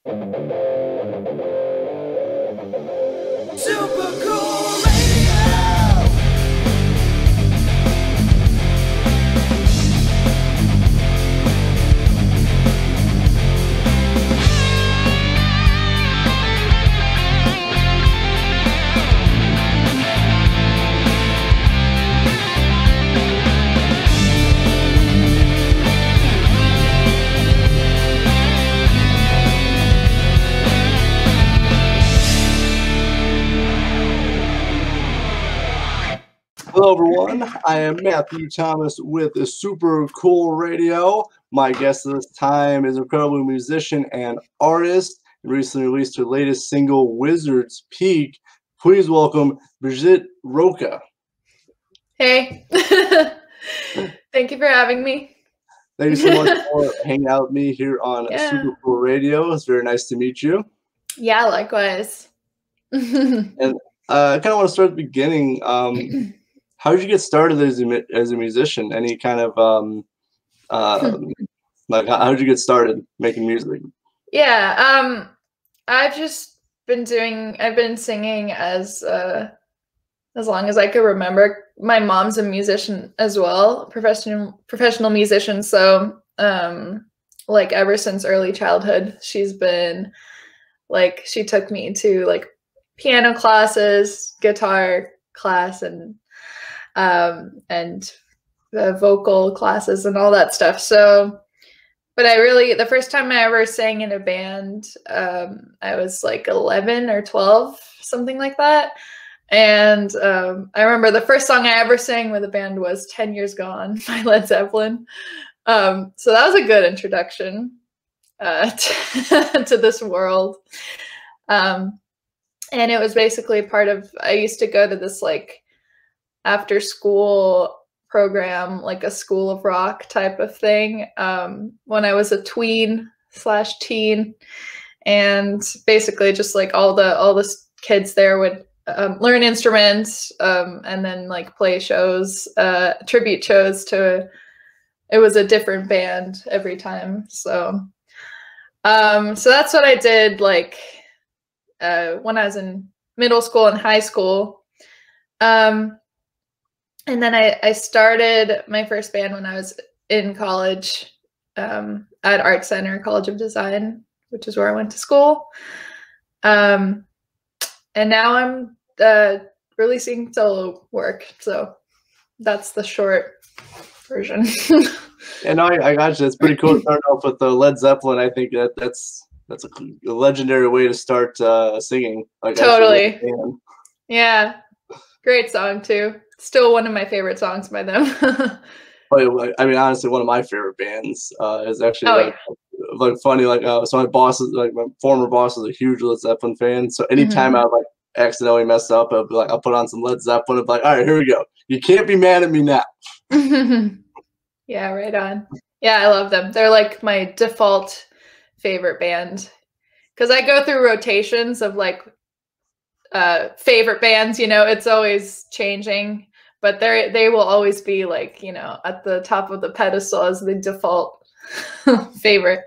Super cool radio. Hello, everyone. I am Matthew Thomas with Super Cool Radio. My guest this time is an incredible musician and artist, and recently released her latest single, Wizard's Peak. Please welcome Brigitte Roka. Hey. Thank you for having me. Thank you so much for hanging out with me here on Super Cool Radio. It's very nice to meet you. Yeah, likewise. And I kind of want to start at the beginning. How did you get started as a musician? Any kind of like how did you get started making music? Yeah, I've been singing as long as I could remember. My mom's a musician as well, professional musician. So like ever since early childhood, she's been like, she took me to like piano classes, guitar class, and the vocal classes and all that stuff. So, but the first time I ever sang in a band, I was like 11 or 12, something like that. And I remember the first song I ever sang with a band was 10 Years Gone by Led Zeppelin. So that was a good introduction to this world. And it was basically I used to go to this like after school program, like a School of Rock type of thing, when I was a tween/teen, and basically just like all the kids there would learn instruments and then like play shows, tribute shows it was a different band every time. So so that's what I did like when I was in middle school and high school. And then I started my first band when I was in college at Art Center, College of Design, which is where I went to school. And now I'm releasing solo work. So that's the short version. And I got you. It's pretty cool to start off with the Led Zeppelin. I think that's a legendary way to start singing. Like, totally. Yeah. Great song too. Still one of my favorite songs by them. I mean, honestly, one of my favorite bands is actually like funny. Like, so my former boss is a huge Led Zeppelin fan. So anytime I like accidentally mess up, I'll be like, I'll put on some Led Zeppelin. I'll be like, all right, here we go. You can't be mad at me now. Yeah, right on. Yeah, I love them. They're like my default favorite band because I go through rotations of like favorite bands. You know, it's always changing. But they will always be like, you know, at the top of the pedestal as the default favorite.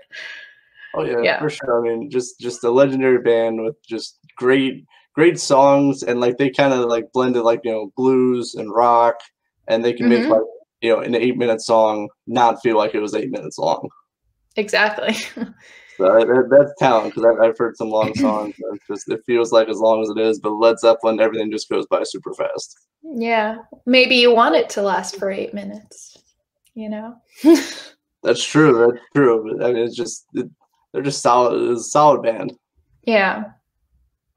Oh yeah, for sure. I mean, just a legendary band with just great songs, and like they kind of like blended like, you know, blues and rock, and they can make like, you know, an 8-minute song not feel like it was 8 minutes long. Exactly. So that's talent, because I've heard some long songs. It feels like as long as it is, but Led Zeppelin, everything just goes by super fast. Yeah, maybe you want it to last for 8 minutes, you know? That's true. That's true. I mean, they're just solid. It's a solid band. Yeah.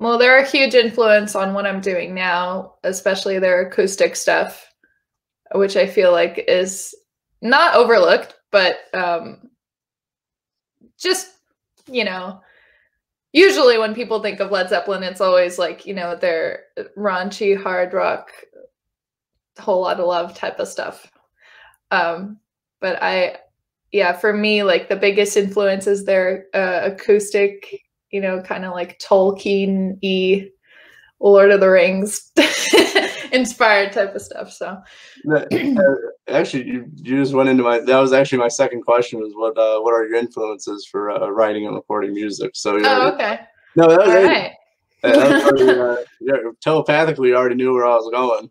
Well, they're a huge influence on what I'm doing now, especially their acoustic stuff, which I feel like is not overlooked, but just, you know, usually when people think of Led Zeppelin, it's always like, you know, their raunchy hard rock, whole lot of love type of stuff. But for me, like the biggest influence is their acoustic, you know, kind of like Tolkien-y Lord of the Rings inspired type of stuff. So Actually, you just went into that was actually my second question, was what are your influences for writing and recording music? So okay. No, that was All it. right. That was already, telepathically, you already knew where I was going.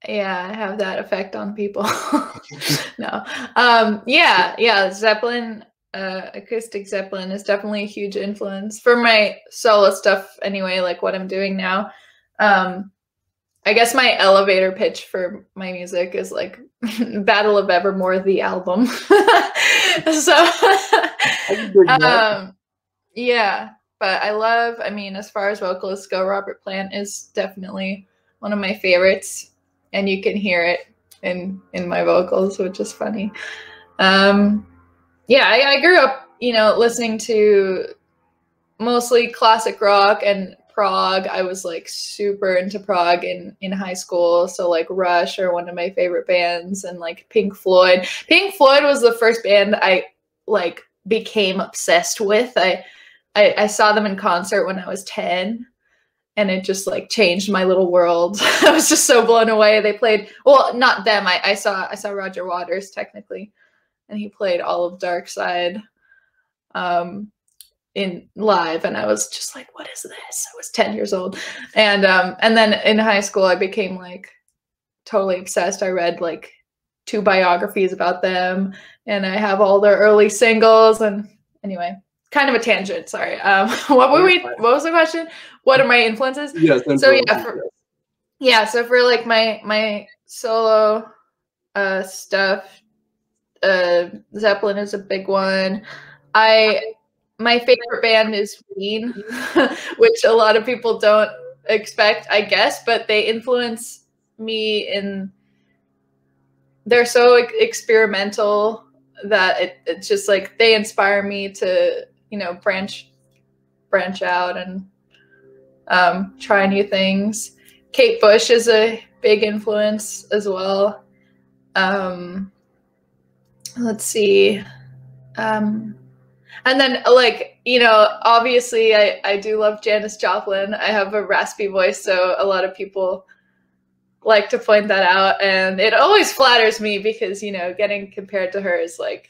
Yeah, I have that effect on people. No. Yeah, Zeppelin, acoustic Zeppelin is definitely a huge influence for my solo stuff anyway, like what I'm doing now. I guess my elevator pitch for my music is like Battle of Evermore, the album. So, yeah, but I mean, as far as vocalists go, Robert Plant is definitely one of my favorites, and you can hear it in my vocals, which is funny. Yeah, I grew up, listening to mostly classic rock and prog. I was like super into prog in high school. So like Rush are one of my favorite bands, and like Pink Floyd. Pink Floyd was the first band I like became obsessed with. I saw them in concert when I was 10, and it just like changed my little world. I was just so blown away. They played, well, not them. I saw Roger Waters technically, and he played all of Dark Side in live, and I was just like, what is this? I was 10 years old. And then in high school I became like totally obsessed. I read like 2 biographies about them, and I have all their early singles. And anyway, kind of a tangent, sorry. What was the question? What are my influences? Yes. So for like my solo stuff, Zeppelin is a big one. My favorite band is Queen, which a lot of people don't expect, I guess, but they influence me they're so experimental that it's just like they inspire me to, branch out and try new things. Kate Bush is a big influence as well. Let's see. And then, like, obviously I do love Janice Joplin. I have a raspy voice, so a lot of people like to point that out. And it always flatters me because, getting compared to her is like,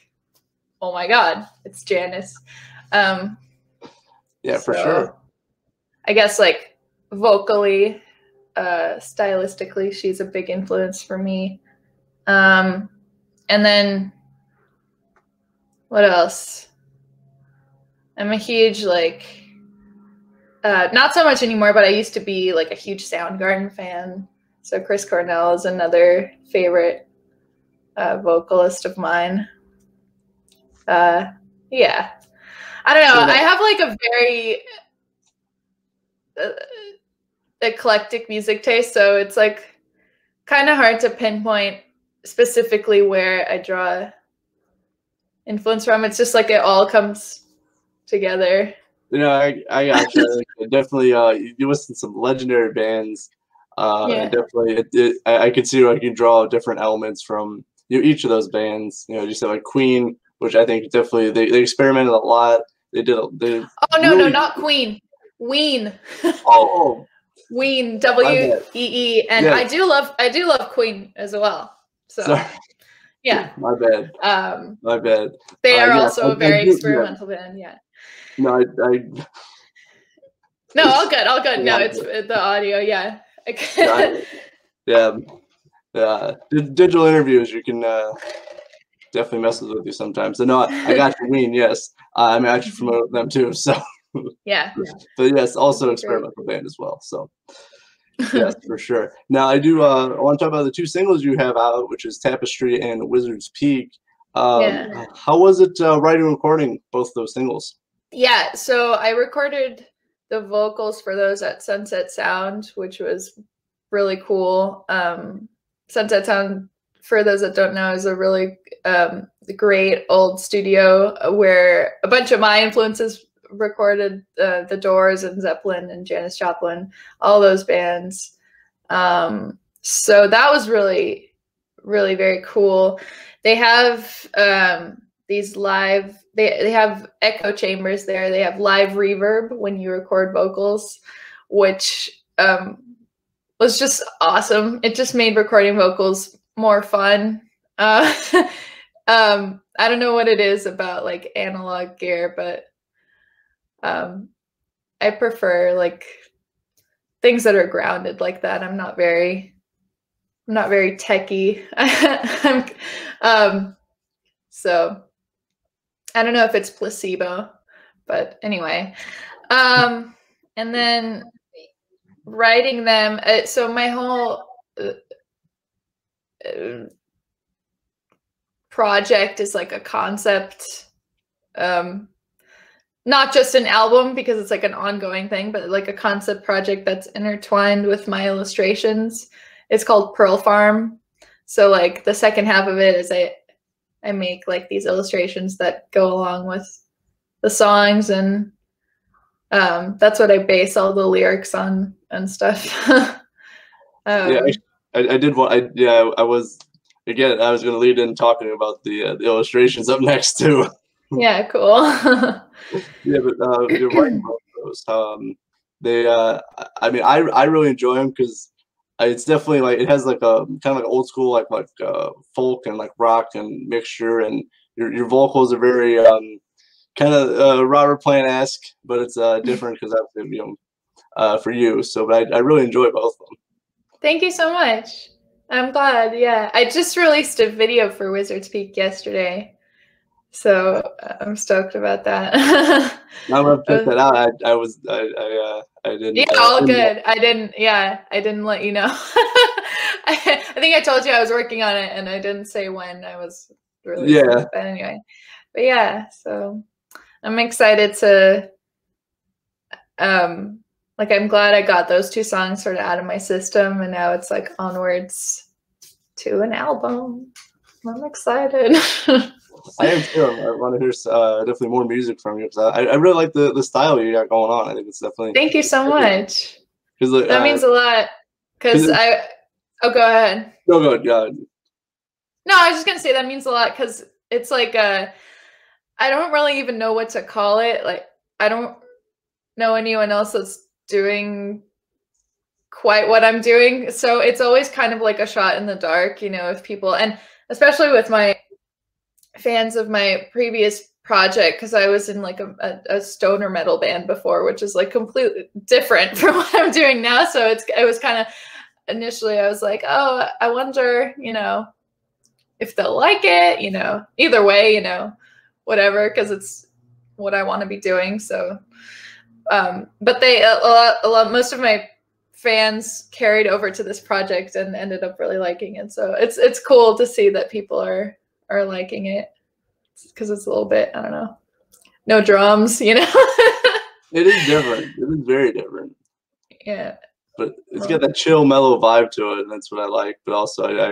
oh my God, it's Janice. Yeah, for sure. I guess, like, vocally, stylistically, she's a big influence for me. And then, what else? I'm a huge, like, not so much anymore, but I used to be like a huge Soundgarden fan. So Chris Cornell is another favorite vocalist of mine. Yeah. I don't know. I have like a very eclectic music taste, so it's like kind of hard to pinpoint specifically where I draw influence from. It's just like it all comes together. I got you. Definitely, you listen to some legendary bands. Definitely, I could see where I can draw different elements from each of those bands. You said like Queen, which I think definitely they experimented a lot. They did. Oh no, no, not Queen. Ween. Oh. Ween. WEE. And yes. I do love Queen as well. So. Sorry. Yeah. My bad. My bad. They are also a very experimental band. Yeah. No, No, all good. No, it's the audio. Yeah. Yeah. Digital interviews, you can definitely messes with you sometimes. So no, I got your Ween. Yes, I'm actually familiar with them too. So yeah. But yes, also experimental band as well. So yes, for sure. Now I do. I want to talk about the 2 singles you have out, which is Tapestry and Wizard's Peak. How was it writing and recording both those singles? Yeah, so I recorded the vocals for those at Sunset Sound, which was really cool. Sunset Sound, for those that don't know, is a really great old studio where a bunch of my influences recorded, The Doors and Zeppelin and Janice Joplin, all those bands. So that was really, really very cool. They have these live, they have echo chambers there. They have live reverb when you record vocals, which was just awesome. It just made recording vocals more fun. I don't know what it is about like analog gear, but I prefer like things that are grounded like that. I'm not very techy. So I don't know if it's placebo, but anyway. And then writing them. So my whole project is like a concept, not just an album because it's like an ongoing thing, but like a concept project that's intertwined with my illustrations. It's called Pearl Farm. So like the second half of it is I make like these illustrations that go along with the songs, and that's what I base all the lyrics on and stuff. Yeah, I did want. I was going to lead in talking about the illustrations up next too. Yeah, cool. Yeah, but you're writing about those. I mean, I really enjoy them because it's definitely like it has like a kind of like old school like folk and like rock and mixture, and your vocals are very kind of Robert Plant-esque, but it's different because that's for you. So, but I really enjoy both of them. Thank you so much. I'm glad. Yeah, I just released a video for Wizards Peak yesterday, so I'm stoked about that. I'm gonna check that out. I didn't. Yeah, all good. I didn't let you know. I think I told you I was working on it, and I didn't say when I was releasing it. But anyway, but yeah, so I'm excited to. Like, I'm glad I got those two songs sort of out of my system, and now it's like onwards to an album. I'm excited. I am too. I want to hear definitely more music from you because I really like the style you got going on. I think it's definitely. Thank you so much. That means a lot. Because go ahead. No, go ahead. No, I was just gonna say that means a lot because it's like I don't really even know what to call it. Like, I don't know anyone else that's doing quite what I'm doing, so it's always kind of like a shot in the dark, if people, and especially with my fans of my previous project, because I was in like a stoner metal band before, which is like completely different from what I'm doing now. So it was kind of initially I was like, oh, I wonder, if they'll like it, either way, whatever, because it's what I want to be doing. So but most of my fans carried over to this project and ended up really liking it. So it's cool to see that people are liking it, because it's a little bit, I don't know, no drums, It is different. It is very different. Yeah. But it's got that chill, mellow vibe to it, and that's what I like. But also, I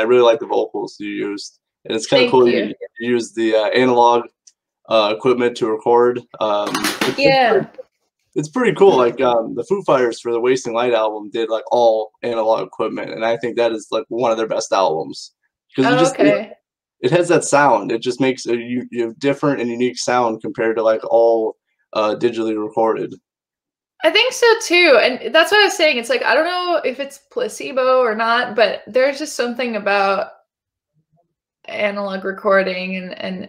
really like the vocals you used, and it's kind of cool you use the analog equipment to record. It's pretty cool. Like the Foo Fighters for the Wasting Light album did like all analog equipment, and I think that is like one of their best albums because it has that sound. It just makes you have different and unique sound compared to like all digitally recorded. I think so too, and that's what I was saying. It's like I don't know if it's placebo or not, but there's just something about analog recording and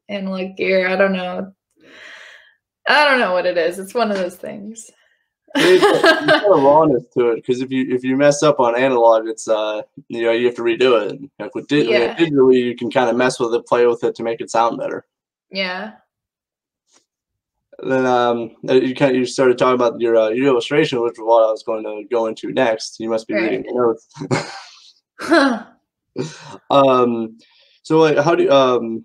analog gear. I don't know what it is. It's one of those things. There's kind of rawness to it because if you mess up on analog, it's you have to redo it. Like with digitally, you can kind of mess with it, play with it to make it sound better. Yeah. Then you started talking about your illustration, which is what I was going to go into next. You must be reading the notes. So like, how do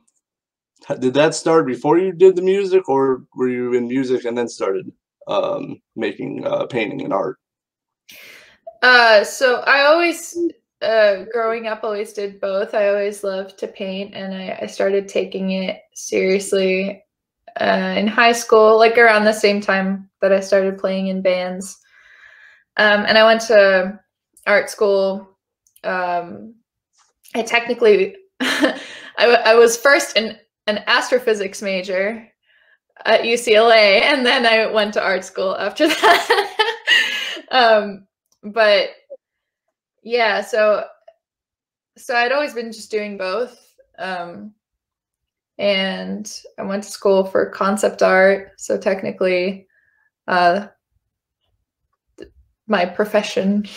did that start before you did the music, or were you in music and then started making painting and art? So I always growing up always did both. I always loved to paint, and I started taking it seriously in high school, like around the same time that I started playing in bands. And I went to art school. I technically I was first an astrophysics major at UCLA, and then I went to art school after that. But yeah, so I'd always been just doing both. And I went to school for concept art. So technically, my profession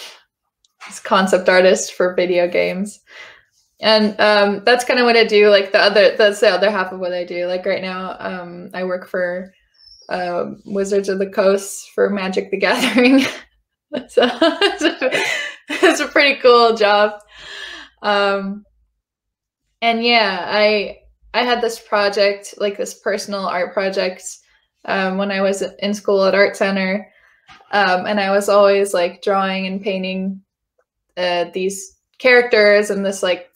is concept artist for video games. And that's kind of what I do. Like that's the other half of what I do. Like right now, I work for Wizards of the Coast for Magic the Gathering. So it's a pretty cool job. And yeah, I had this project, like this personal art project, when I was in school at Art Center, and I was always like drawing and painting these characters in this like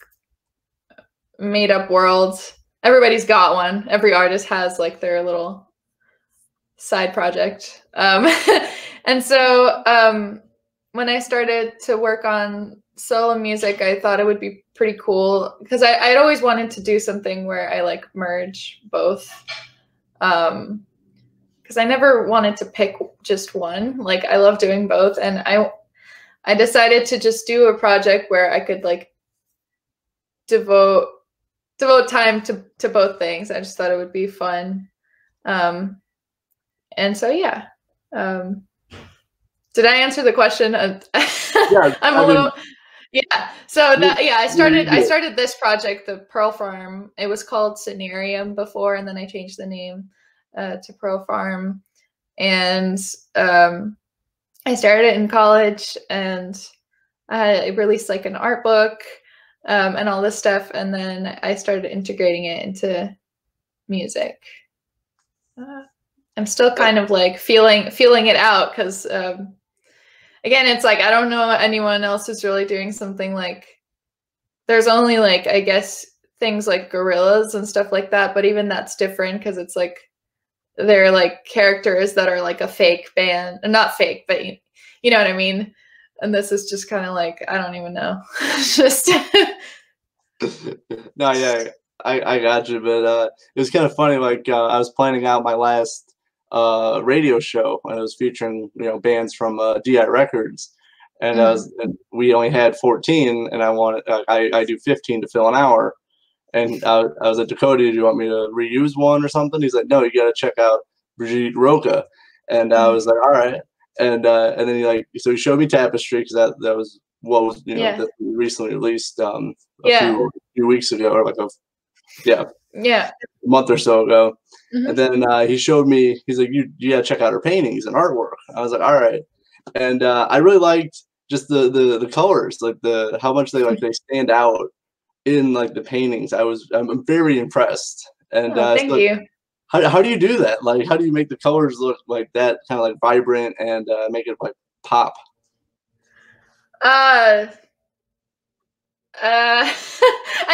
made up world. Everybody's got one. Every artist has like their little side project. And so when I started to work on solo music, I thought it would be pretty cool because I'd always wanted to do something where I like merge both. Because I never wanted to pick just one. Like I love doing both, and I decided to just do a project where I could like devote time to both things. I just thought it would be fun. And so yeah. Did I answer the question? Yeah, I'm a little yeah. So that yeah, I started this project, the Pearl Farm. It was called Scenarium before, and then I changed the name to Pearl Farm. And I started it in college, and I released like an art book and all this stuff, and then I started integrating it into music. I'm still kind of like feeling it out because again, it's like I don't know anyone else who's really doing something like. There's only like I guess things like gorillas and stuff like that, but even that's different because it's like they're like characters that are like a fake band, not fake, but you know what I mean. And this is just kind of like I don't even know. Just No, yeah, I got you, but it was kind of funny. Like I was planning out my last radio show, and it was featuring bands from DI Records, and and we only had 14, and I wanted I do 15 to fill an hour, and I was like, Dakota, do you want me to reuse one or something? He's like, no, you got to check out Brigitte Roka, and I was like, all right, and then he showed me Tapestry because that was what was that we recently released a few weeks ago, or like a month or so ago. And then he showed me, he's like, you gotta check out her paintings and artwork. I was like, all right. And I really liked just the colors, like how much they stand out in like the paintings. I'm very impressed. And thank you. How do you do that? Like, how do you make the colors look like that, kind of like vibrant, and make it like pop? I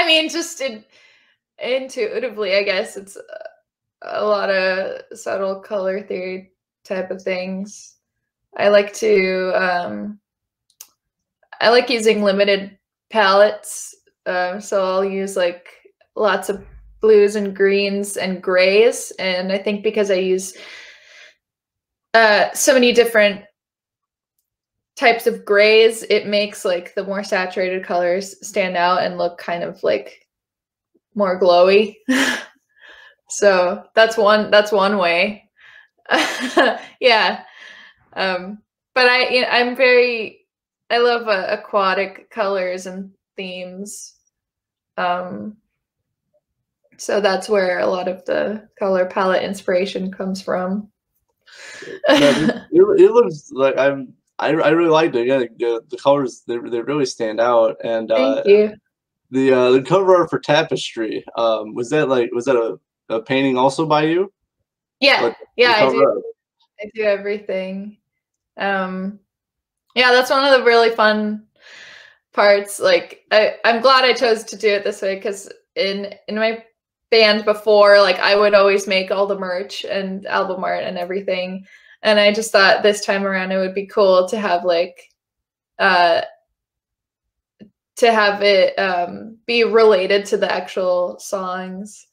mean, just intuitively, I guess it's a lot of subtle color theory type of things. I like using limited palettes. So I'll use like lots of blues and greens and grays. And I think because I use so many different types of grays, it makes like the more saturated colors stand out and look kind of like more glowy. So that's one way. Yeah. But I love aquatic colors and themes. So that's where a lot of the color palette inspiration comes from. It looks like I really liked it. Yeah, the colors they really stand out. And thank you. The cover art for Tapestry, was that a painting also by you? Yeah, like, I do everything. Yeah, that's one of the really fun parts. Like I'm glad I chose to do it this way because in my band before, like I would always make all the merch and album art and everything, and I just thought this time around it would be cool to have like to have it be related to the actual songs.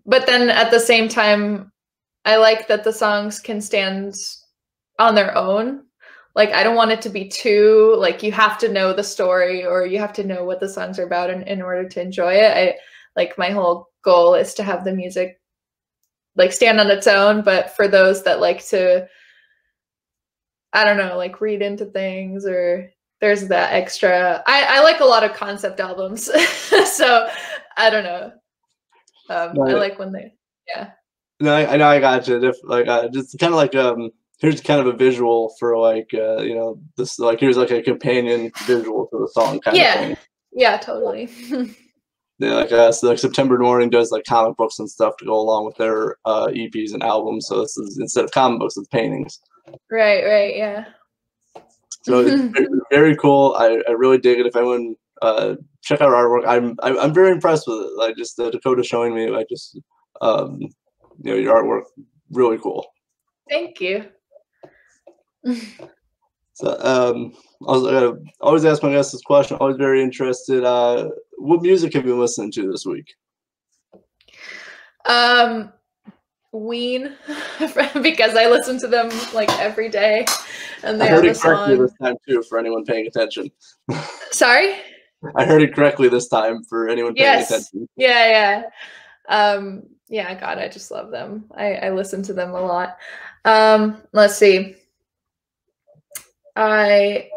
But then at the same time, I like that the songs can stand on their own. like I don't want it to be too like you have to know the story or you have to know what the songs are about in order to enjoy it. I like my whole goal is to have the music like stand on its own, but for those that like to, I don't know, like read into things or there's that extra. I like a lot of concept albums, so I don't know. I like when they, yeah. No, I know I got you. Like just kind of like here's kind of a visual for like you know this like here's like a companion visual to the song kind of thing. Yeah, totally. Yeah, like so like September Morning does like comic books and stuff to go along with their EPs and albums. So this is instead of comic books, it's paintings. Right, yeah. So it's very, very cool. I really dig it. If anyone check out our artwork, I'm very impressed with it. Like just Dakota showing me like just you know your artwork, really cool. Thank you. So I always ask my guests this question. Always very interested. What music have you been listening to this week? Ween, because I listen to them like every day, and they I heard have it a correctly song. this time too. For anyone paying attention. Sorry. I heard it correctly this time for anyone paying attention. Yeah. Yeah, God, I just love them. I listen to them a lot. Let's see. What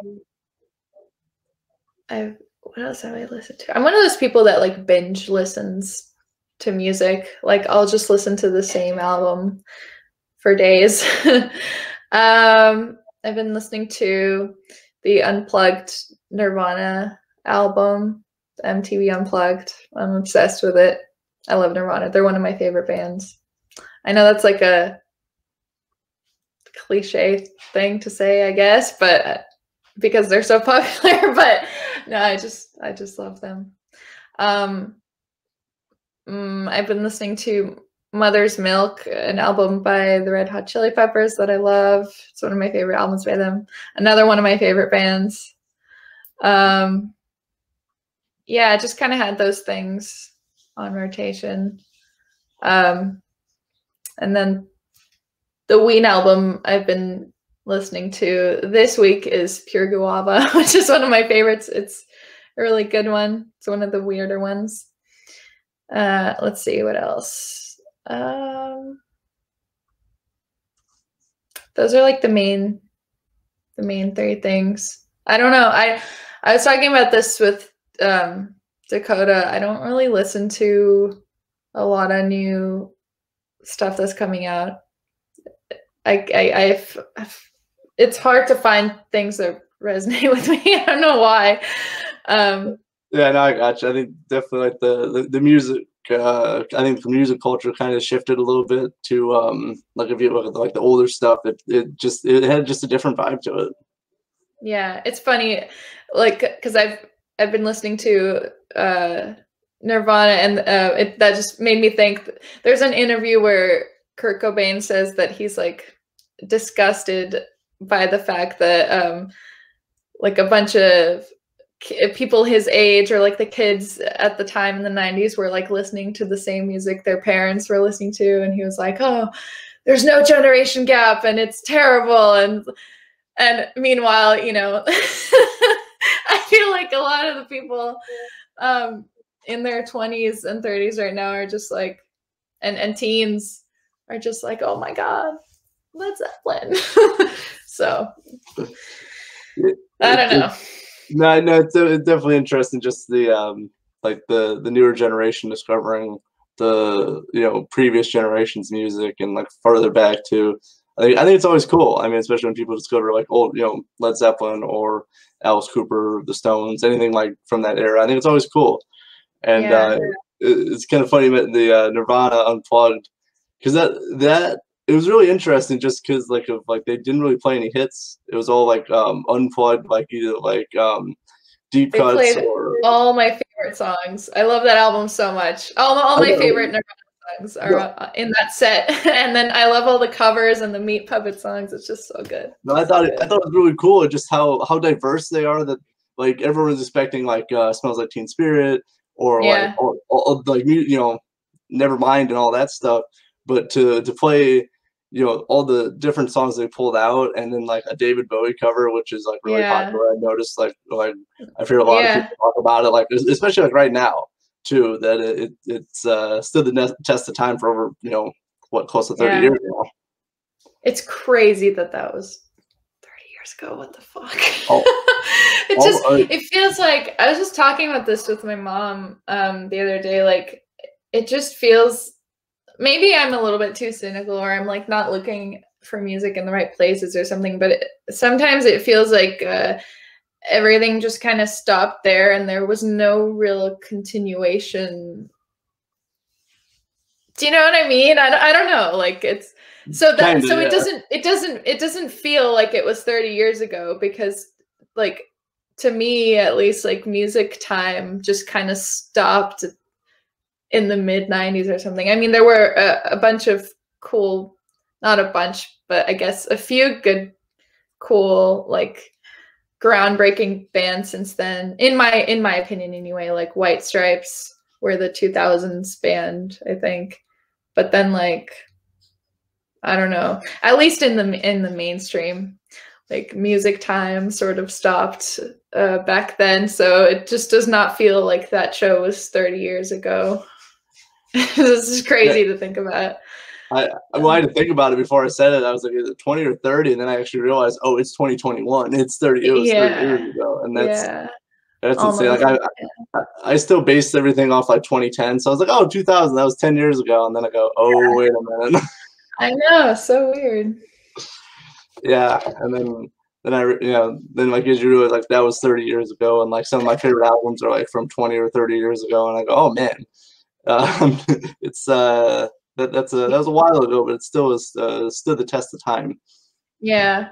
else have I listened to? I'm one of those people that like binge listens to music. Like I'll just listen to the same album for days. I've been listening to the Unplugged Nirvana album, MTV Unplugged. I'm obsessed with it. I love Nirvana. They're one of my favorite bands. I know that's like a cliche thing to say, I guess, but because they're so popular, but no, I just love them. I've been listening to Mother's Milk, an album by the Red Hot Chili Peppers that I love. It's one of my favorite albums by them. Another one of my favorite bands. Yeah, I just kind of had those things on rotation. And then the Ween album I've been listening to this week is Pure Guava, which is one of my favorites. It's a really good one. It's one of the weirder ones. Let's see what else. Those are like the main three things. I don't know. I was talking about this with Dakota. I don't really listen to a lot of new stuff that's coming out. It's hard to find things that resonate with me. I don't know why. Yeah, no, I got you. I think definitely like the music. I think the music culture kind of shifted a little bit to like if you look at like the older stuff, it had just a different vibe to it. Yeah, it's funny, like because I've been listening to Nirvana, and that just made me think. There's an interview where Kurt Cobain says that he's like disgusted by the fact that like a bunch of people his age or like the kids at the time in the 90s were like listening to the same music their parents were listening to, and he was like, oh, there's no generation gap and it's terrible, and meanwhile, you know, I feel like a lot of the people in their 20s and 30s right now are just like and teens are just like, oh my God, Led Zeppelin. So I don't know. No, it's definitely interesting. Just the like the newer generation discovering the previous generation's music and like farther back to. I think it's always cool. I mean, especially when people discover like old Led Zeppelin or Alice Cooper, the Stones, anything like from that era. I think it's always cool, and it's kind of funny that the Nirvana Unplugged, because that. It was really interesting just because like they didn't really play any hits. It was all like unplugged, like either like deep they cuts played or all my favorite songs. I love that album so much. All my favorite Nirvana songs are in that set, and then I love all the covers and the Meat Puppet songs. It's just so good. No, I thought it was really cool. Just how diverse they are. That like everyone was expecting like Smells Like Teen Spirit or like all like Nevermind and all that stuff, but to play you know, all the different songs they pulled out, and then like a David Bowie cover, which is like really popular. I noticed like I've heard a lot of people talk about it, like especially like right now too, that it's stood the test of time for over, you know, what, close to 30 years now. It's crazy that was 30 years ago. What the fuck? It feels like, I was just talking about this with my mom the other day. Like, it just feels, maybe I'm a little bit too cynical, or I'm like not looking for music in the right places or something, but sometimes it feels like everything just kind of stopped there and there was no real continuation. Do you know what I mean? I don't know. Like, it's so that kinda, so it doesn't feel like it was 30 years ago, because like, to me at least, like music time just kind of stopped in the mid 90s or something. I mean, there were a bunch of cool, not a bunch, but I guess a few good, cool, like groundbreaking bands since then, in my opinion anyway. Like White Stripes were the 2000s band, I think. But then, like, I don't know, at least in the mainstream, like music time sort of stopped back then. So it just does not feel like that show was 30 years ago. This is crazy to think about. I had to think about it before I said it. I was like, is it 20 or 30? And then I actually realized, oh, it's 2021. It's 30. It was 30 years ago. And that's insane. Like I still based everything off like 2010. So I was like, oh, 2000, that was 10 years ago. And then I go, oh, wait a minute. I know, so weird. Yeah, and then I, you know, then like as you realize, like that was 30 years ago, and like some of my favorite albums are like from 20 or 30 years ago, and I go, oh man, it's that was a while ago, but it still is stood the test of time. Yeah,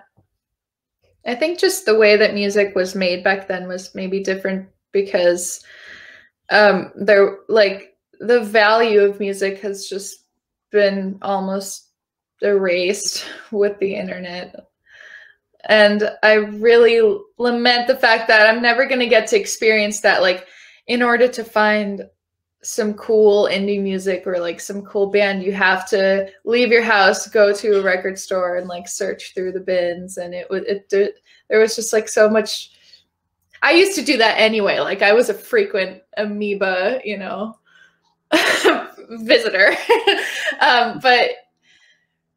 I think just the way that music was made back then was maybe different, because there, like, the value of music has just been almost erased with the internet. And I really lament the fact that I'm never going to get to experience that. Like, in order to find some cool indie music or like some cool band, you have to leave your house, go to a record store, and like search through the bins. And there was just like so much. I used to do that anyway. Like, I was a frequent amoeba, you know, visitor.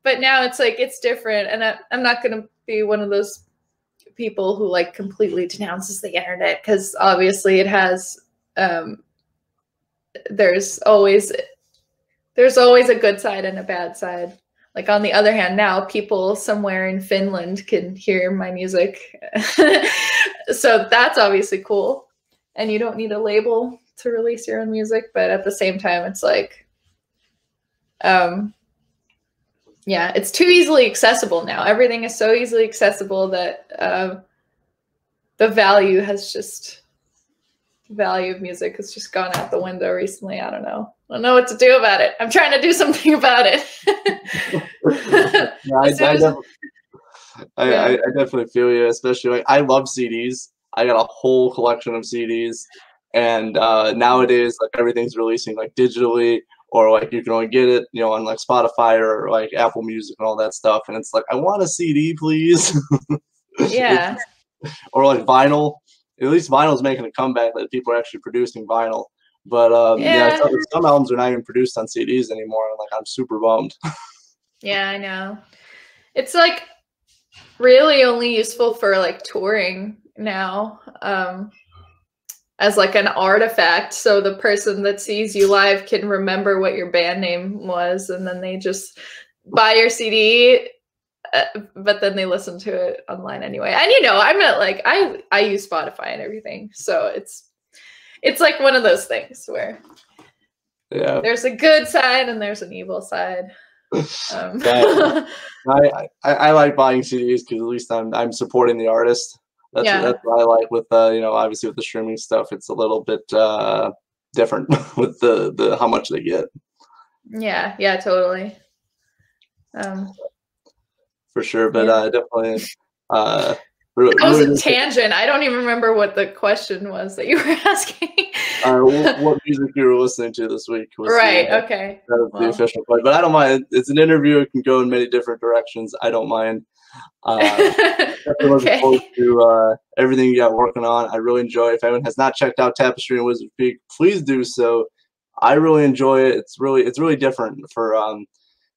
But now it's like, it's different. And I'm not going to be one of those people who like completely denounces the internet, because obviously it has, there's always a good side and a bad side. Like, on the other hand, now people somewhere in Finland can hear my music. So that's obviously cool. And you don't need a label to release your own music. But at the same time, it's like, yeah, it's too easily accessible now. Everything is so easily accessible that the value of music has just gone out the window recently. I don't know what to do about it. I'm trying to do something about it. I definitely feel you, especially like I love CDs. I got a whole collection of CDs, and nowadays like everything's releasing like digitally, or like you can only get it, you know, on like Spotify or like Apple Music and all that stuff. And it's like, I want a CD, please. Yeah. Or like vinyl. At least vinyl's making a comeback, that people are actually producing vinyl. But yeah, some albums are not even produced on CDs anymore. Like, I'm super bummed. Yeah, I know. It's like really only useful for like touring now, as like an artifact. So the person that sees you live can remember what your band name was, and then they just buy your CD, but then they listen to it online anyway. And you know, I'm not like, I use Spotify and everything, so it's like one of those things where there's a good side and there's an evil side. I like buying CDs because at least I'm supporting the artist. That's what I like with you know, obviously with the streaming stuff, it's a little bit different with the how much they get. Yeah, totally. For sure, but definitely That was a tangent. I don't even remember what the question was that you were asking. What music you were listening to this week? Was right. Okay. That was the official part. But I don't mind. It's an interview. It can go in many different directions. I don't mind. Definitely looking forward to everything you got working on. I really enjoy it. If anyone has not checked out Tapestry and Wizard Peak, please do so. I really enjoy it. It's really different for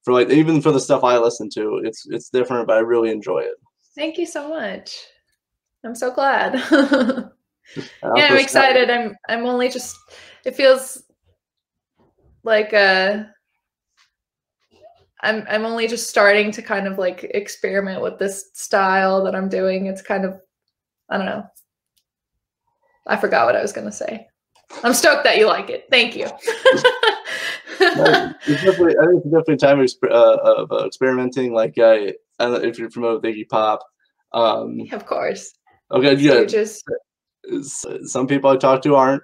like even for the stuff I listen to. It's different, but I really enjoy it. Thank you so much. I'm so glad. Yeah, I'm excited. I'm only just. It feels like I'm only just starting to kind of like experiment with this style that I'm doing. It's kind of, I don't know. I forgot what I was gonna say. I'm stoked that you like it. Thank you. I think it's definitely time of experimenting. Like I don't know if you're familiar with Iggy Pop. Of course. Okay, yeah. Stooges. Some people I talk to aren't.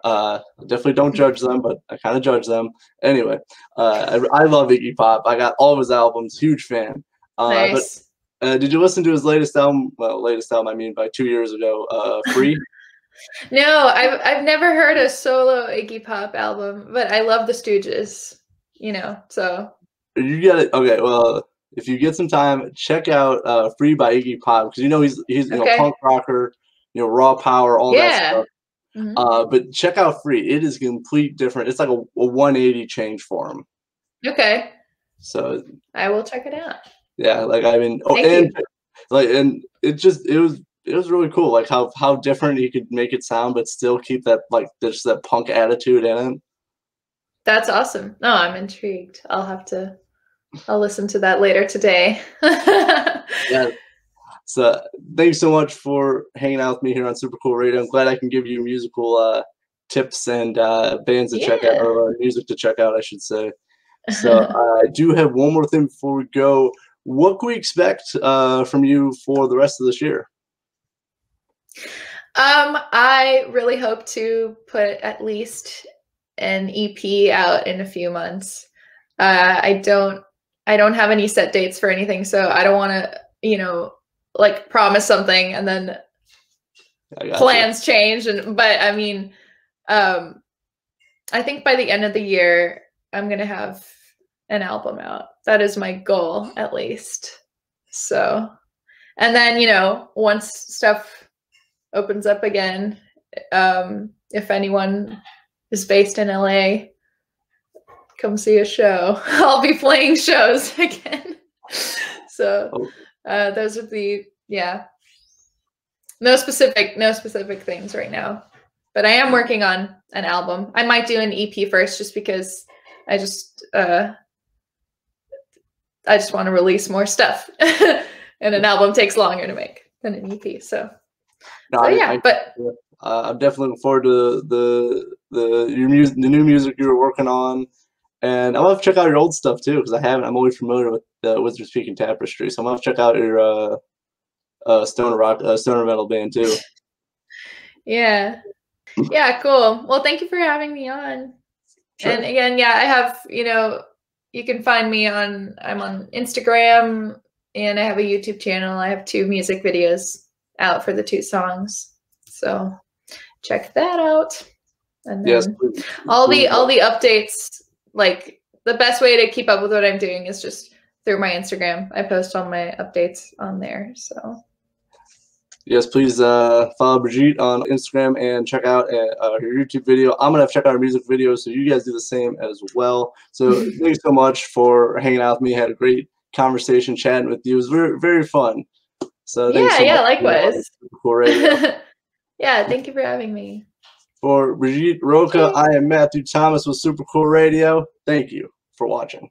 Definitely don't judge them, but I kind of judge them. Anyway, I love Iggy Pop. I got all of his albums. Huge fan. Nice. But did you listen to his latest album? Well, latest album, I mean, by 2 years ago. Free. No, I've never heard a solo Iggy Pop album, but I love the Stooges. You know, so. You get it. Okay, well, if you get some time, check out "Free" by Iggy Pop because you know he's you know punk rocker, you know raw power, all that stuff. Mm-hmm. But check out "Free." It is complete different. It's like a 180 change for him. Okay. So I will check it out. Yeah, like I mean, and it was really cool, like how different he could make it sound, but still keep that like there's that punk attitude in it. That's awesome. No, I'm intrigued. I'll listen to that later today. Yeah. So thanks so much for hanging out with me here on Super Cool Radio. I'm glad I can give you musical tips and bands to check out, or music to check out, I should say. So I do have one more thing before we go. What can we expect from you for the rest of this year? I really hope to put at least an EP out in a few months. I don't have any set dates for anything, so I don't want to, you know, like promise something and then plans change. But I mean, I think by the end of the year, I'm gonna have an album out. That is my goal, at least. So, and then, you know, once stuff opens up again, if anyone is based in LA, come see a show. I'll be playing shows again. So those would be, no specific things right now, but I am working on an album. I might do an EP first just because I just want to release more stuff and an album takes longer to make than an EP. So I'm definitely looking forward to the new music you were working on, and I'm gonna check out your old stuff too because I'm always familiar with Wizard Peak and Tapestry, so I'm gonna check out your stoner metal band too. Yeah, cool. Well, thank you for having me on. Sure. And again, I have, you know, you can find me I'm on Instagram and I have a YouTube channel. I have 2 music videos out for the 2 songs. So check that out. And then all the updates, like the best way to keep up with what I'm doing is just through my Instagram. I post all my updates on there. So yes, please follow Brigitte on Instagram and check out her YouTube video. I'm going to check out her music video, so you guys do the same as well. So thank you so much for hanging out with me. I had a great conversation chatting with you. It was very, very fun. So likewise. Thank you for having me. For Brigitte Roka, I am Matthew Thomas with Super Cool Radio. Thank you for watching.